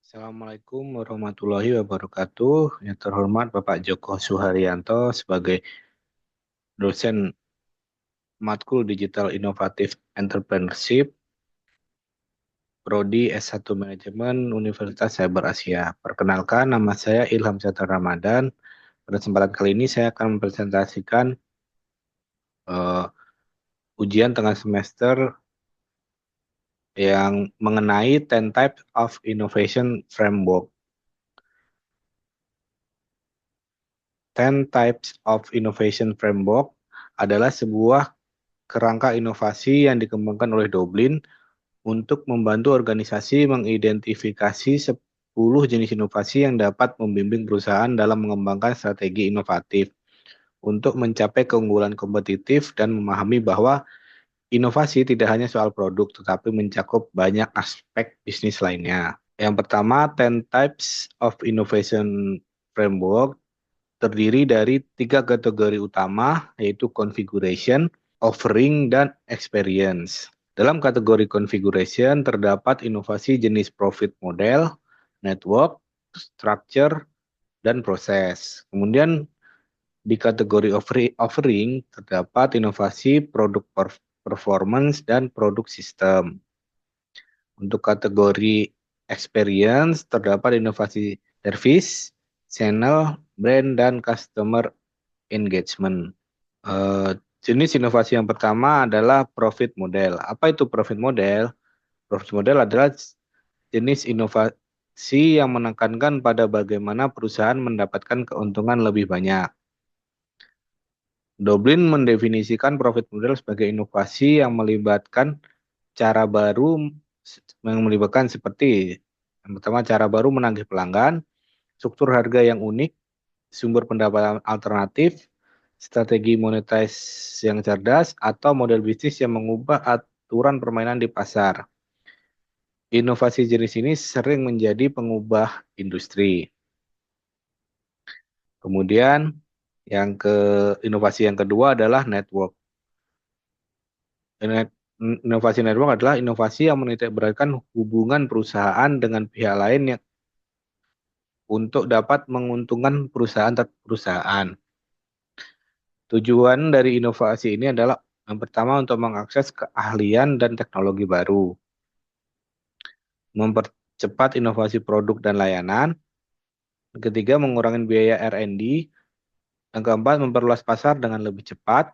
Assalamualaikum warahmatullahi wabarakatuh. Yang terhormat Bapak Joko Suharyanto sebagai dosen matkul Digital Innovative Entrepreneurship, Prodi S1 Manajemen Universitas Cyber Asia. Perkenalkan, nama saya Ilham Syahtar Ramadan. Pada kesempatan kali ini saya akan mempresentasikan eh, ujian tengah semester yang mengenai 10 Types of Innovation Framework. 10 Types of Innovation Framework adalah sebuah kerangka inovasi yang dikembangkan oleh Dublin untuk membantu organisasi mengidentifikasi 10 jenis inovasi yang dapat membimbing perusahaan dalam mengembangkan strategi inovatif untuk mencapai keunggulan kompetitif dan memahami bahwa inovasi tidak hanya soal produk tetapi mencakup banyak aspek bisnis lainnya. Yang pertama, 10 Types of Innovation Framework terdiri dari 3 kategori utama, yaitu configuration, offering, dan experience. Dalam kategori configuration terdapat inovasi jenis profit model, network, structure, dan proses. Kemudian di kategori offering terdapat inovasi produk performance dan produk sistem. Untuk kategori experience terdapat inovasi service, channel, brand, dan customer engagement. Eh, Jenis inovasi yang pertama adalah profit model. Apa itu profit model? Profit model adalah jenis inovasi yang menekankan pada bagaimana perusahaan mendapatkan keuntungan lebih banyak. Dublin mendefinisikan profit model sebagai inovasi yang melibatkan cara baru seperti yang pertama, cara baru menagih pelanggan, struktur harga yang unik, sumber pendapatan alternatif, strategi monetis yang cerdas, atau model bisnis yang mengubah aturan permainan di pasar. Inovasi jenis ini sering menjadi pengubah industri. Kemudian inovasi yang kedua adalah network. Inovasi network adalah inovasi yang menitik beratkan hubungan perusahaan dengan pihak lain yang untuk dapat menguntungkan perusahaan. Tujuan dari inovasi ini adalah yang pertama untuk mengakses keahlian dan teknologi baru, mempercepat inovasi produk dan layanan, yang ketiga mengurangi biaya R&D, yang keempat memperluas pasar dengan lebih cepat,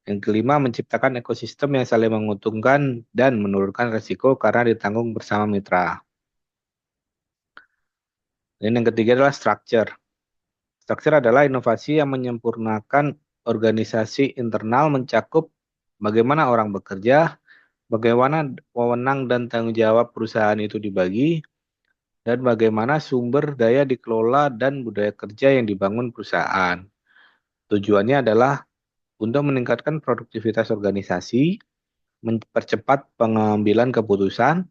yang kelima menciptakan ekosistem yang saling menguntungkan dan menurunkan risiko karena ditanggung bersama mitra. Dan yang ketiga adalah structure. Structure adalah inovasi yang menyempurnakan organisasi internal mencakup bagaimana orang bekerja, bagaimana wewenang dan tanggung jawab perusahaan itu dibagi, dan bagaimana sumber daya dikelola dan budaya kerja yang dibangun perusahaan. Tujuannya adalah untuk meningkatkan produktivitas organisasi, mempercepat pengambilan keputusan,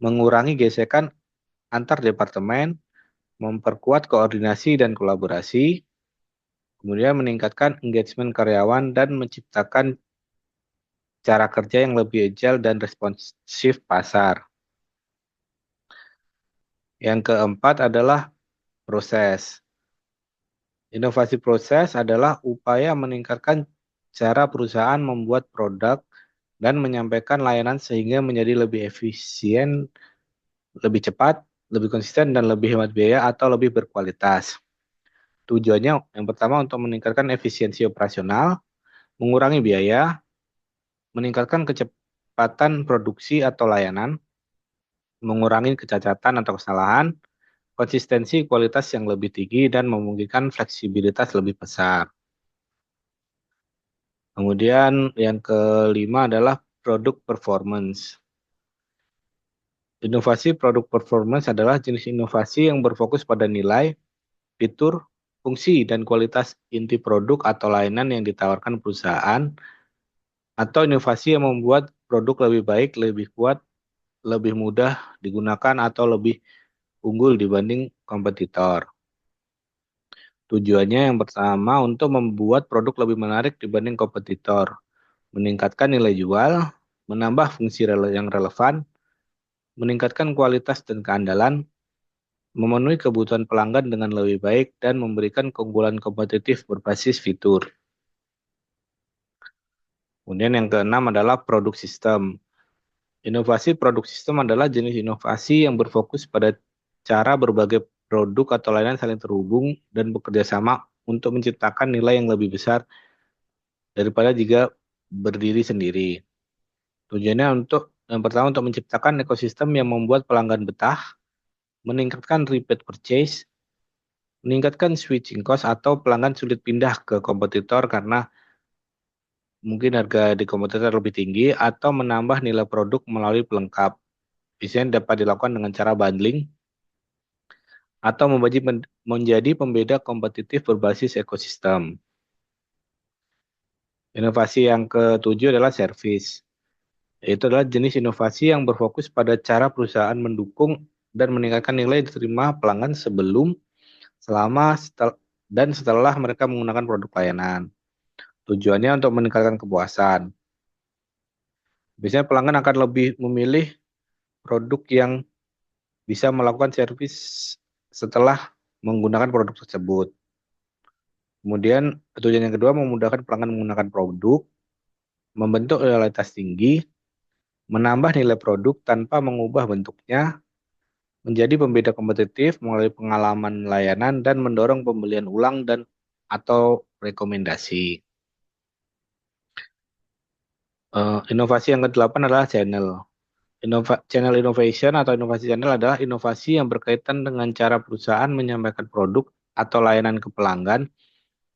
mengurangi gesekan antar departemen, memperkuat koordinasi dan kolaborasi, kemudian meningkatkan engagement karyawan dan menciptakan cara kerja yang lebih agile dan responsif pasar. Yang keempat adalah proses. Inovasi proses adalah upaya meningkatkan cara perusahaan membuat produk dan menyampaikan layanan sehingga menjadi lebih efisien, lebih cepat, lebih konsisten, dan lebih hemat biaya atau lebih berkualitas. Tujuannya yang pertama untuk meningkatkan efisiensi operasional, mengurangi biaya, meningkatkan kecepatan produksi atau layanan, mengurangi kecacatan atau kesalahan, konsistensi kualitas yang lebih tinggi, dan memungkinkan fleksibilitas lebih besar. Kemudian yang kelima adalah produk performance. Inovasi produk performance adalah jenis inovasi yang berfokus pada nilai, fitur, fungsi, dan kualitas inti produk atau layanan yang ditawarkan perusahaan, atau inovasi yang membuat produk lebih baik, lebih kuat, lebih mudah digunakan, atau lebih unggul dibanding kompetitor. Tujuannya yang pertama untuk membuat produk lebih menarik dibanding kompetitor, meningkatkan nilai jual, menambah fungsi yang relevan, meningkatkan kualitas dan keandalan, memenuhi kebutuhan pelanggan dengan lebih baik, dan memberikan keunggulan kompetitif berbasis fitur. Kemudian yang keenam adalah produk sistem. Inovasi produk sistem adalah jenis inovasi yang berfokus pada cara berbagai produk atau layanan saling terhubung dan bekerja sama untuk menciptakan nilai yang lebih besar daripada jika berdiri sendiri. Tujuannya untuk yang pertama untuk menciptakan ekosistem yang membuat pelanggan betah, meningkatkan repeat purchase, meningkatkan switching cost atau pelanggan sulit pindah ke kompetitor karena mungkin harga di kompetitor lebih tinggi atau menambah nilai produk melalui pelengkap. Biasanya dapat dilakukan dengan cara bundling atau menjadi pembeda kompetitif berbasis ekosistem. Inovasi yang ketujuh adalah service. Itu adalah jenis inovasi yang berfokus pada cara perusahaan mendukung dan meningkatkan nilai yang diterima pelanggan sebelum, selama, dan setelah mereka menggunakan produk layanan. Tujuannya untuk meningkatkan kepuasan. Biasanya pelanggan akan lebih memilih produk yang bisa melakukan servis setelah menggunakan produk tersebut. Kemudian tujuan yang kedua memudahkan pelanggan menggunakan produk, membentuk loyalitas tinggi, menambah nilai produk tanpa mengubah bentuknya, menjadi pembeda kompetitif melalui pengalaman layanan dan mendorong pembelian ulang dan atau rekomendasi. Inovasi yang kedelapan adalah channel. Channel innovation atau inovasi channel adalah inovasi yang berkaitan dengan cara perusahaan menyampaikan produk atau layanan ke pelanggan,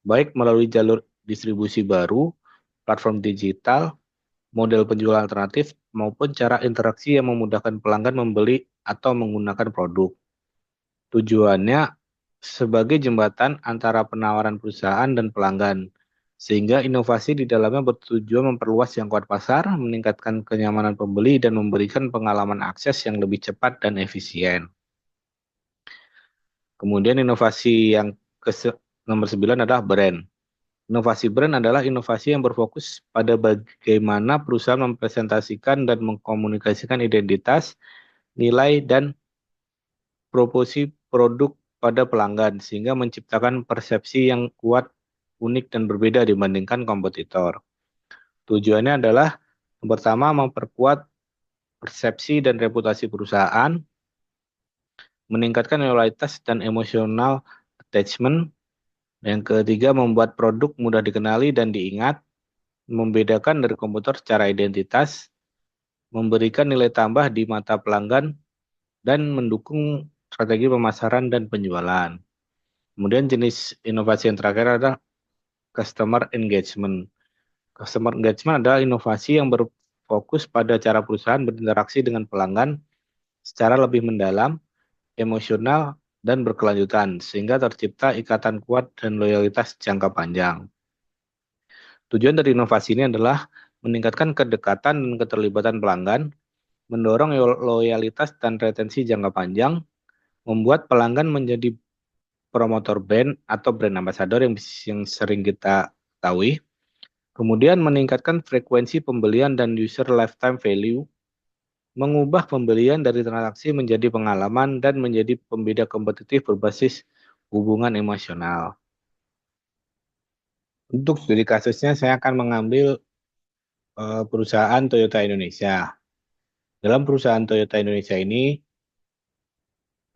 baik melalui jalur distribusi baru, platform digital, model penjualan alternatif, maupun cara interaksi yang memudahkan pelanggan membeli atau menggunakan produk. Tujuannya sebagai jembatan antara penawaran perusahaan dan pelanggan, sehingga inovasi di dalamnya bertujuan memperluas jangkauan pasar, meningkatkan kenyamanan pembeli, dan memberikan pengalaman akses yang lebih cepat dan efisien. Kemudian inovasi yang nomor 9 adalah brand. Inovasi brand adalah inovasi yang berfokus pada bagaimana perusahaan mempresentasikan dan mengkomunikasikan identitas, nilai, dan proporsi produk pada pelanggan, sehingga menciptakan persepsi yang kuat, unik, dan berbeda dibandingkan kompetitor. Tujuannya adalah yang pertama memperkuat persepsi dan reputasi perusahaan, meningkatkan loyalitas dan emosional attachment. Yang ketiga, membuat produk mudah dikenali dan diingat, membedakan dari komputer secara identitas, memberikan nilai tambah di mata pelanggan, dan mendukung strategi pemasaran dan penjualan. Kemudian jenis inovasi yang terakhir adalah customer engagement. Customer engagement adalah inovasi yang berfokus pada cara perusahaan berinteraksi dengan pelanggan secara lebih mendalam, emosional, dan berkelanjutan, sehingga tercipta ikatan kuat dan loyalitas jangka panjang. Tujuan dari inovasi ini adalah meningkatkan kedekatan dan keterlibatan pelanggan, mendorong loyalitas dan retensi jangka panjang, membuat pelanggan menjadi promotor brand atau brand ambassador yang sering kita ketahui, kemudian meningkatkan frekuensi pembelian dan user lifetime value, mengubah pembelian dari transaksi menjadi pengalaman, dan menjadi pembeda kompetitif berbasis hubungan emosional. Untuk studi kasusnya, saya akan mengambil perusahaan Toyota Indonesia. Dalam perusahaan Toyota Indonesia ini,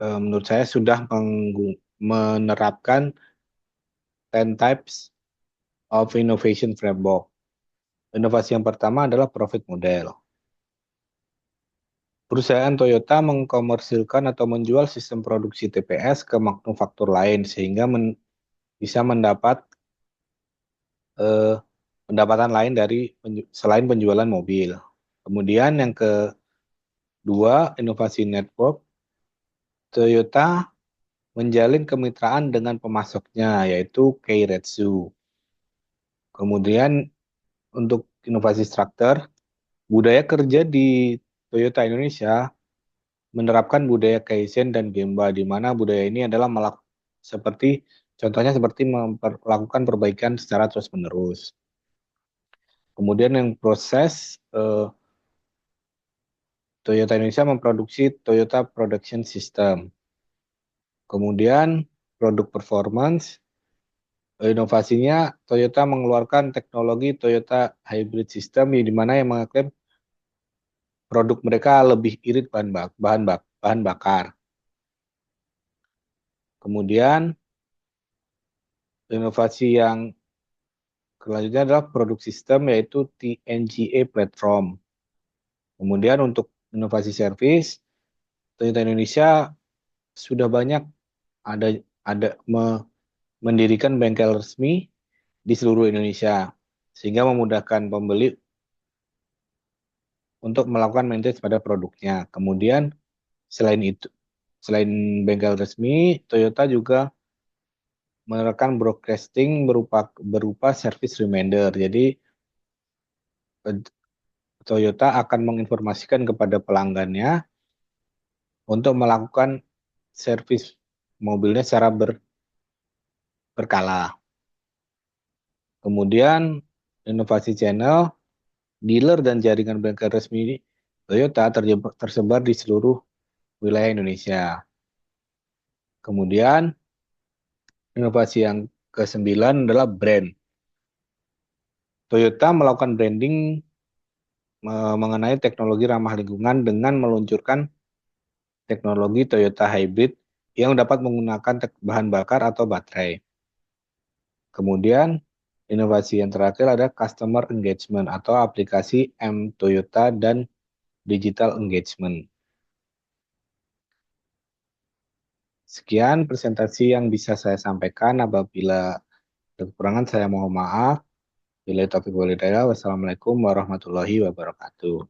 menurut saya sudah menerapkan 10 types of innovation framework. Inovasi yang pertama adalah profit model. Perusahaan Toyota mengkomersilkan atau menjual sistem produksi TPS ke manufaktur lain sehingga bisa mendapat eh, pendapatan lain dari selain penjualan mobil. Kemudian yang kedua, inovasi network. Toyota menjalin kemitraan dengan pemasoknya yaitu Keiretsu. Kemudian untuk inovasi struktur, budaya kerja di Toyota Indonesia menerapkan budaya Kaizen dan Gemba, di mana budaya ini adalah seperti contohnya seperti melakukan perbaikan secara terus-menerus. Kemudian yang proses Toyota Indonesia memproduksi Toyota Production System. Kemudian produk performance, inovasinya Toyota mengeluarkan teknologi Toyota Hybrid System di mana yang mengaklaim produk mereka lebih irit bahan bakar. Kemudian inovasi yang selanjutnya adalah produk sistem yaitu TNGA platform. Kemudian untuk inovasi servis, Toyota Indonesia sudah banyak ada ada mendirikan bengkel resmi di seluruh Indonesia sehingga memudahkan pembeli untuk melakukan maintenance pada produknya. Kemudian selain itu, selain bengkel resmi, Toyota juga menerapkan broadcasting berupa service reminder. Jadi Toyota akan menginformasikan kepada pelanggannya untuk melakukan servis mobilnya secara berkala. Kemudian inovasi channel, dealer dan jaringan bengkel resmi Toyota tersebar di seluruh wilayah Indonesia. Kemudian inovasi yang ke-9 adalah brand. Toyota melakukan branding mengenai teknologi ramah lingkungan dengan meluncurkan teknologi Toyota Hybrid yang dapat menggunakan bahan bakar atau baterai. Kemudian inovasi yang terakhir ada customer engagement atau aplikasi M Toyota dan digital engagement. Sekian presentasi yang bisa saya sampaikan. Apabila ada kekurangan saya mohon maaf. Bila taufiq walhidayah. Wassalamualaikum warahmatullahi wabarakatuh.